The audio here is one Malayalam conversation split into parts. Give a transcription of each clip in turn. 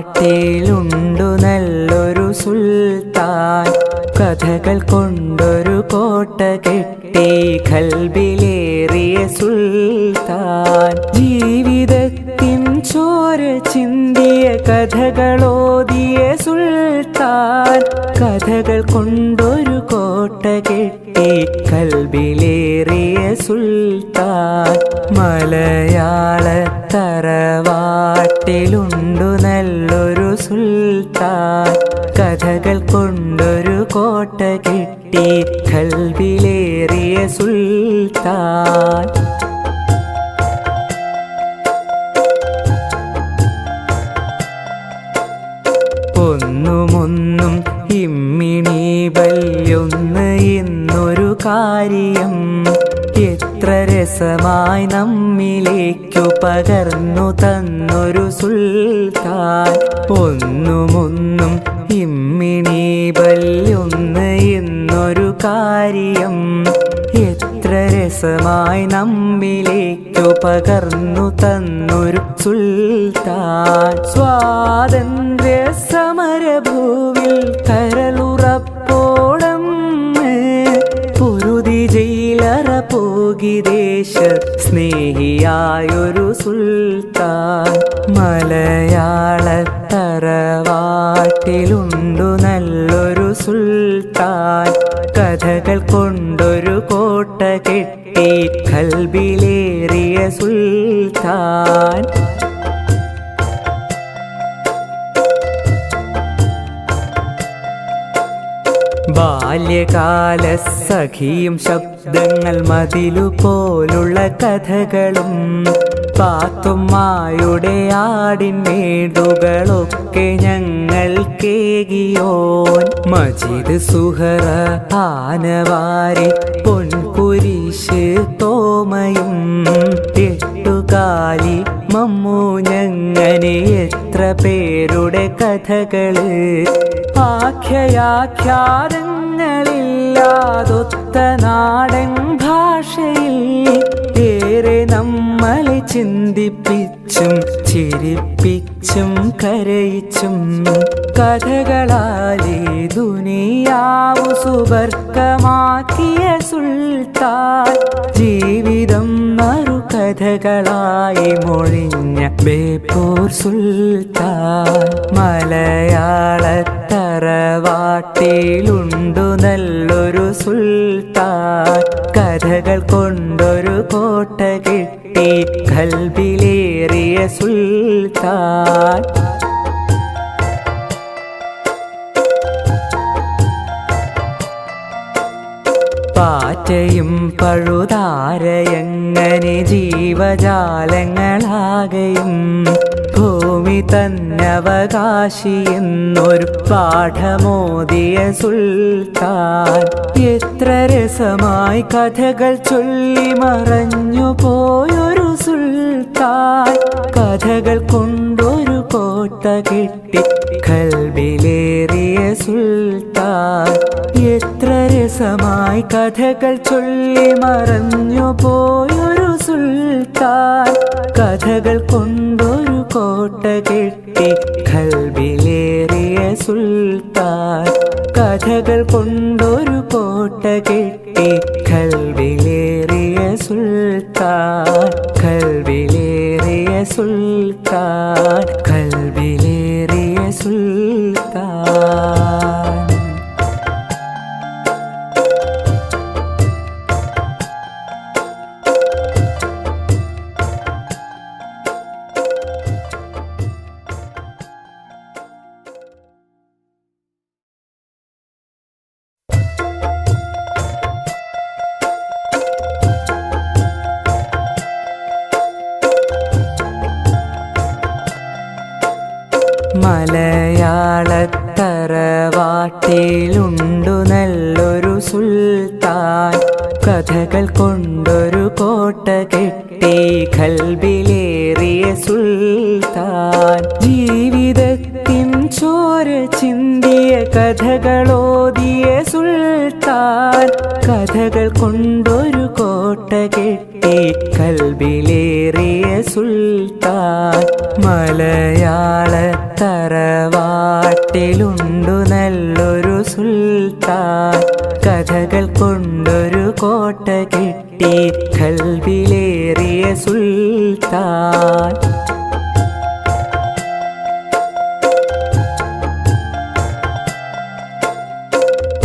തറവാട്ടിലുണ്ടു നല്ലൊരു സുൽത്താൻ. കഥകൾ കൊണ്ടൊരു കോട്ട കെട്ടി ഖൽബിലേറിയ സുൽത്താൻ. ജീവിതത്തിൻ ചോര ചിന്തിയ കഥകളോതിയ സുൽത്താൻ. കഥകൾ കൊണ്ടൊരു കോട്ട കെട്ടി ഖൽബിലേറിയ സുൽത്താൻ. മലയാള തറവാട്ടിലുണ്ടു നല്ലൊരു സുൽത്താൻ. കഥകൾ കൊണ്ടൊരു കോട്ട കെട്ടി ഖൽബിലേറിയ സുൽത്താൻ. ഒന്നുമൊന്നും ഇമ്മിണി വല്യൊന്ന് എന്നൊരു കാര്യം എത്ര രസമായി നമ്മിലേക്കു പകർന്നു തന്നൊരു സുൽത്താൻ. ഒന്നുമൊന്നും ഇമ്മിണി വല്യൊന്ന് എന്നൊരു കാര്യം എത്ര രസമായി നമ്മിലേക്കു പകർന്നു തന്നൊരു സുൽത്താൻ. സ്വാതന്ത്ര്യ സമരഭൂവിൽ കരളുറപ്പോളം പൊരുതി ജയിലറ പോകി ദേശ സ്നേഹിയായൊരു സുൽത്താൻ. മലയാള തറവാട്ടിലുണ്ടു നല്ലൊരു സുൽത്താൻ. കഥകൾ കൊണ്ടൊരു കോട്ട കെട്ടി ഖൽബിലേറിയ സുൽത്താൻ. ബാല്യകാല സഖിയും ശബ്ദങ്ങൾ മതിലുപോലുള്ള കഥകളും പാത്തുമ്മായുടെ ആടിൻമേടുകളൊക്കെ ഞങ്ങൾ കേകിയോൻ. മജിദ് സുഹറ ആനവാരി പൊൻകുരിശ് തോമയും എട്ടുകാലി മമ്മു ഞങ്ങനെ എത്ര പേരുടെ കഥകള്. ആഖ്യാഖ്യാതങ്ങളില്ലാതൊത്ത നാടൻ ഭാഷയിൽ ഏറെ നമ്മളെ ചിന്തിപ്പിച്ചും ചിരിപ്പിച്ചും കരയിച്ചും കഥകളാലേ ദുനിയാവു സുബർക്കമാക്കിയ സുൽത്താൻ. ജീവിതം മറുകഥകളായി മൊഴിഞ്ഞ ബേപ്പൂർ സുൽത്താൻ. മലയാള തറവാട്ടിലുണ്ടു നല്ലൊരു സുൽത്താൻ. കഥകൾ കൊണ്ടൊരു കോട്ട കെട്ടി ഖൽബിലേറിയ സുൽത്താൻ. പാറ്റയും പഴുതാരയങ്ങനെ ജീവജാലങ്ങളാകെയും ഭൂമി തന്നവകാശി എന്നൊരു പാഠമോദിയ സുൽത്താൻ. എത്ര രസമായി കഥകൾ ചൊല്ലി മറഞ്ഞു പോയൊരു സുൽത്താൻ. കഥകൾ കൊണ്ടൊരു കോട്ട കെട്ടി ഖൽബിലേറിയ സുൽത്താൻ. എത്ര രസമായി കഥകൾ ചൊല്ലി മറഞ്ഞു പോയൊരു സുൽത്താൻ. കഥകൾ കൊണ്ടൊരു കോട്ട കെട്ടി ഖൽബിലേറിയ സുൽത്താൻ. കഥകൾ കൊണ്ടൊരു കോട്ട കെട്ടി ഖൽബിലേറിയ സുൽത്താൻ. ഖൽബിലേറിയ സുൽത്താൻ. ഖൽബിലേറിയ സുൽത്താൻ. മലയാള തറവാട്ടിലുണ്ടു നല്ലൊരു സുൽത്താൻ. കഥകൾ കൊണ്ടൊരു കോട്ട കെട്ടി ഖൽബിലേറിയ സുൽത്താൻ. ജീവിതത്തിൻ ചോര ചിന്തിയ കഥകളോതിയ സുൽത്താൻ. കഥകൾ കൊണ്ടൊരു കോട്ട കെട്ടി ഖൽബിലേറിയ സുൽത്താൻ. മലയാള തറ കൽബിലേറിയ സുൽത്താൻ.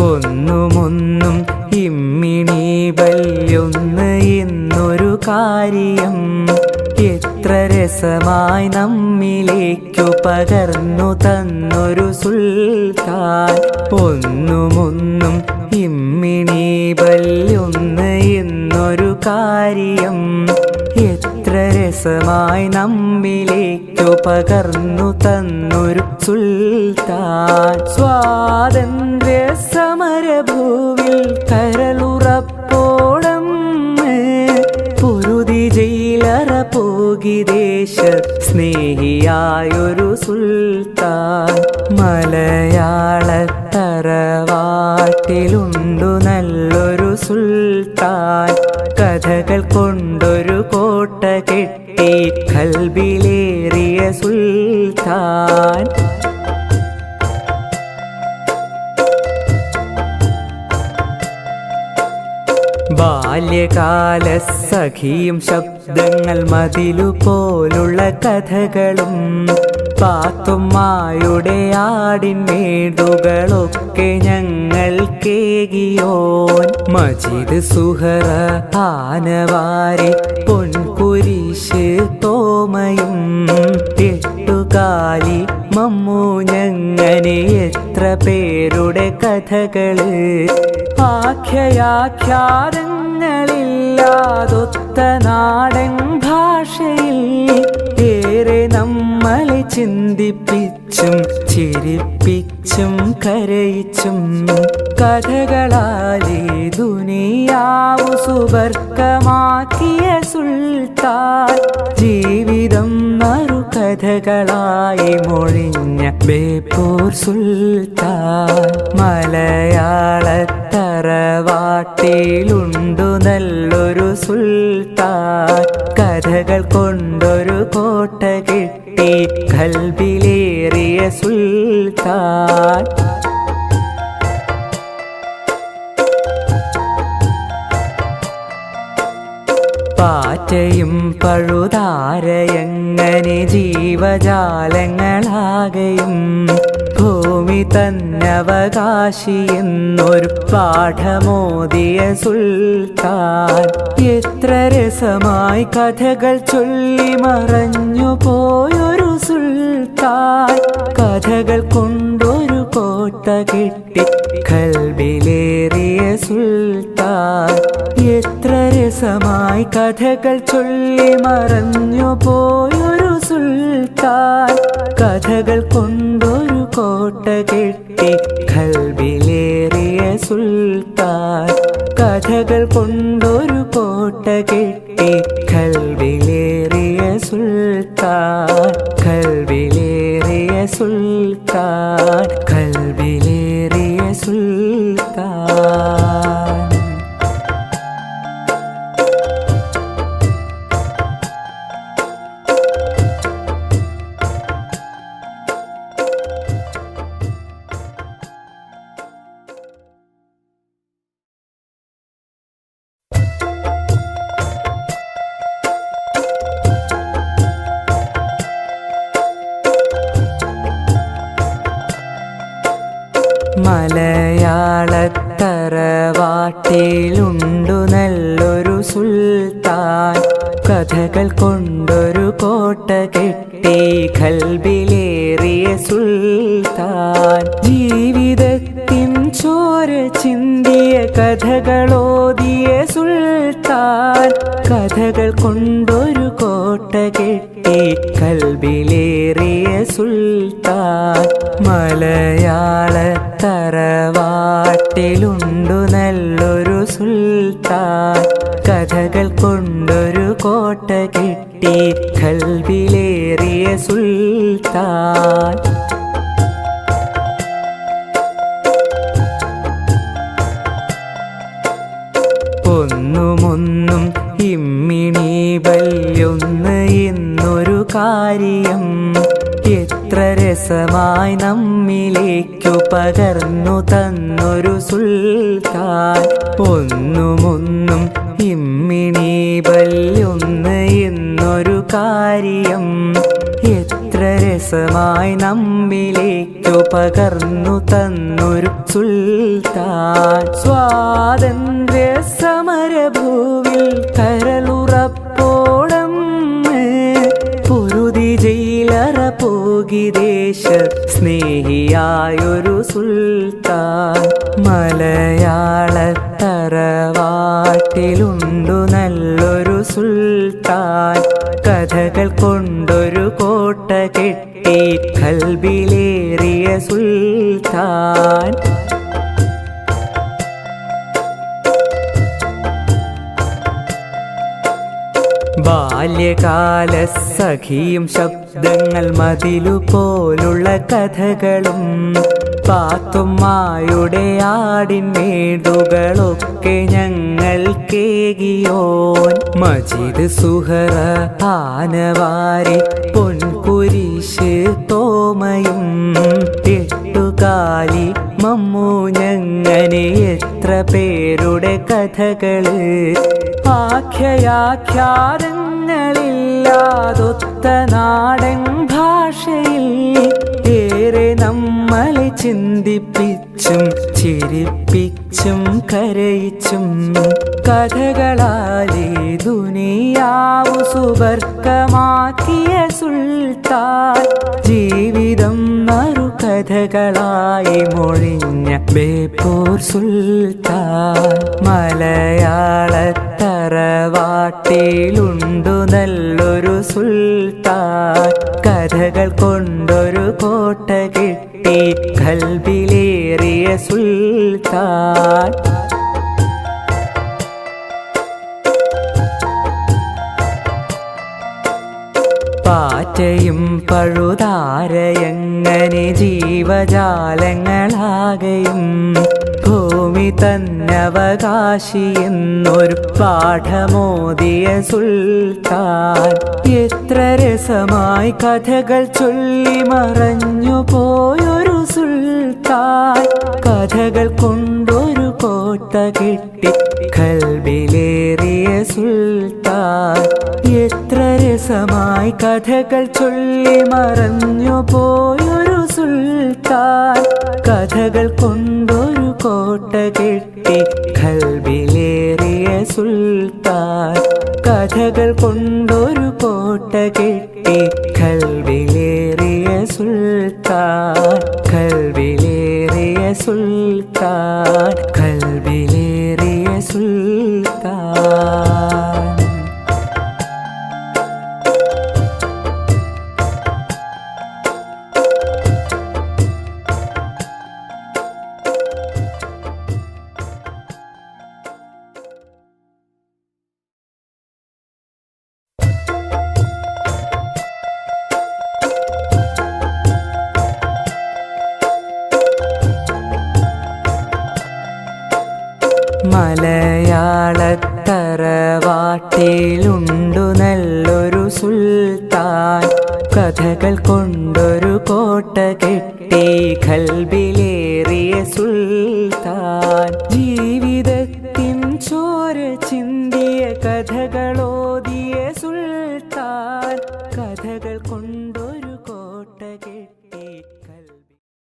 ഒന്നുമൊന്നും ഇമ്മിണി വല്യൊന്ന് എന്നൊരു കാര്യം എത്ര രസമായി നമ്മിലേക്കു പകർന്നു തന്നൊരു സുൽത്താൻ. ഒന്നുമൊന്നും ഇമ്മിണി വല്യൊന്ന് എന്നൊരു കാര്യം എത്ര രസമായി നമ്മിലേക്കു പകർന്നു തന്നൊരു സുൽത്താൻ. സ്വാതന്ത്ര്യ സമരഭൂവിൽ കരളുറപ്പോടം പൊരുതി ജയിലറ പോകി ദേശ സ്നേഹിയായൊരു സുൽത്താൻ. മലയാളത്തറവാട്ടിലുണ്ടു നല്ലൊരു സുൽത്താൻ. കഥകൾ കൊണ്ടൊരു കോട്ട കെട്ടി കൽബിലേറിയ സുൽത്താൻ. ബാല്യകാല സഖിയും ശബ്ദങ്ങൾ മതിലുപോലുള്ള കഥകളും പാത്തുമ്മായുടെ ആടിൻമേടുകളൊക്കെ ഞങ്ങൾ കേകിയോൻ. മജീദ് സുഹറ ആനവാരി പൊൻകുരിശ് തോമയും എട്ടുകാലി മമ്മു ഞങ്ങനെ എത്ര പേരുടെ കഥകള് ആഖ്യാഖ്യാതങ്ങളില്ലാതൊത്ത നാടൻ ഭാഷയിൽ ഏറെ നമ്മളെ ചിന്തിപ്പിച്ചും ചിരിപ്പിച്ചും കരയിച്ചും കഥകളാലേ ദുനിയാവു സുബർക്കമാക്കിയ സുൽത്താൻ. ജീവിതം മറുകഥകളായി മൊഴിഞ്ഞ ബേപ്പൂർ സുൽത്താൻ. മലയാളത്തറവാട്ടിലുണ്ടു നല്ലൊരു സുൽത്താൻ. കഥകൾ കൊണ്ടൊരു കോട്ട കെട്ടി കൽബിലേറിയ സുൽത്താൻ. പാറ്റയും പഴുതാരയങ്ങനെ ജീവജാലങ്ങളാകെയും ഭൂമി തന്നവകാശി എന്നൊരു പാഠമോദിയ സുൽത്താൻ. എത്ര രസമായി കഥകൾ ചൊല്ലി മറഞ്ഞു പോയൊരു സുൽത്താൻ. കഥകൾ കൊണ്ടൊരു കോട്ട കെട്ടി കൽബിലേറിയ സുൽത്താൻ. എത്ര രസമായി കഥകൾ ചൊല്ലി മറഞ്ഞു പോയൊരു സുൽത്താൻ. കഥകൾ കൊണ്ടൊരു കോട്ട കെട്ടി കൽബിലേറിയ സുൽത്താൻ. കഥകൾ കൊണ്ടൊരു കോട്ട കെട്ടി കൽബിലേറിയ സുൽത്താൻ. കൽബിലേറിയ സുൽത്താൻ. കൽബിലേറിയ സുൽത്താൻ. മലയാളത്തറവാട്ടിലുണ്ടു നല്ലൊരു സുൽത്താൻ. കഥകൾ കൊണ്ടൊരു കോട്ട കെട്ടി കൽബിലേറിയ സുൽത്താൻ. ജീവിതത്തിൻ ചോര ചിന്തിയ കഥകളോതിയ സുൽത്താൻ. കഥകൾ കൊണ്ടൊരു കോട്ട കെട്ടി കൽബിലേറിയ സുൽത്താൻ. മലയാളത്തറവാട്ടിലുണ്ടു നല്ലൊരു സുൽത്താൻ. കഥകൾ കൊണ്ടൊരു കോട്ട കെട്ടി കൽബിലേറിയ സുൽത്താൻ. ഒന്നുമൊന്നും ഇമ്മിണി വല്യൊന്ന് എന്നൊരു കാര്യം എത്ര രസമായി നമ്മിലേക്കു പകർന്നു തന്നൊരു സുൽത്താൻ. ഒന്നുമൊന്നും ഇമ്മിണി ബല്യൊന്ന് എന്നൊരു കാര്യം എത്ര രസമായി നമ്മിലേക്കു പകർന്നു തന്നൊരു സുൽത്താൻ. സ്വാതന്ത്ര്യ സമരഭൂവിൽ കരളുറപ്പോടം പൊരുതി ജയിലറ പോകി ദേശ സ്നേഹിയായൊരു സുൽത്താൻ. മലയാളത്തറവാട്ടിലുണ്ടു നല്ലൊരു സുൽത്താൻ. കഥകൾ കൊണ്ടൊരു കോട്ട കെട്ടി ഖൽബിലേറിയ സുൽത്താൻ. ബാല്യകാല സഖിയും ശബ്ദങ്ങൾ മതിലുപോലുള്ള കഥകളും പാത്തുമ്മായുടെ ആടിൻമേടുകളൊക്കെ ഞങ്ങൾ കേകിയോൻ. മജീദ് സുഹറ ആനവാരി പൊൻകുരിശ് തോമയും എട്ടുകാലി മമ്മൂ ഞങ്ങനെ എത്ര പേരുടെ കഥകള്. ആഖ്യാഖ്യാതങ്ങളില്ലാതൊത്ത നാടൻ ഭാഷയിൽ ഏറെ നമ്മളെ ചിന്തിപ്പിച്ചും ചിരിപ്പിച്ചും കരയിച്ചും കഥകളാലേ ദുനിയാവു സുബർക്കമാക്കിയ സുൽത്താൻ. ജീവിതം നറുകഥകളായി മൊഴിഞ്ഞ ബേപ്പൂർ സുൽത്താൻ. മലയാളത്തറവാട്ടിലുണ്ടു നല്ലൊരു സുൽത്താൻ. കഥകൾ കൊണ്ടൊരു കോട്ട കെട്ടി ഖൽബിലേറിയ സുൽത്താൻ. പാറ്റയും പഴുതാരയങ്ങനെ ജീവജാലങ്ങളാകെയും ഭൂമി തന്നവകാശി എന്നൊരു പാഠമോദിയ സുൽത്താൻ. എത്ര രസമായി കഥകൾ ചൊല്ലി മറഞ്ഞു പോയൊരു സുൽത്താൻ. കഥകൾ കൊണ്ടൊരു കോട്ട കെട്ടി ഖൽബിലേറിയ സുൽത്താൻ. എത്ര രസമായി കഥകൾ ചൊല്ലി മറഞ്ഞു പോയൊരു സുൽത്താൻ. കഥകൾ കൊണ്ടൊരു കോട്ട കെട്ടി ഖൽബിലേറിയ സുൽത്താൻ. കഥകൾ കൊണ്ടൊരു കോട്ട കെട്ടി ഖൽബിലേറിയ സുൽത്താൻ. ഖൽബിലേറിയ സുൽത്താൻ. ഖൽബിലേറിയ സുൽത്താൻ. മലയാളത്തറവാട്ടിലുണ്ടു നല്ലൊരു സുൽത്താൻ. കഥകൾ കൊണ്ടൊരു കോട്ട കെട്ടി ഖൽബിലേറിയ സുൽത്താൻ. ജീവിതത്തിൻ ചോര ചിന്തിയ കഥകളോതിയ സുൽത്താൻ. കഥകൾ കൊണ്ടൊരു കോട്ട കെട്ടി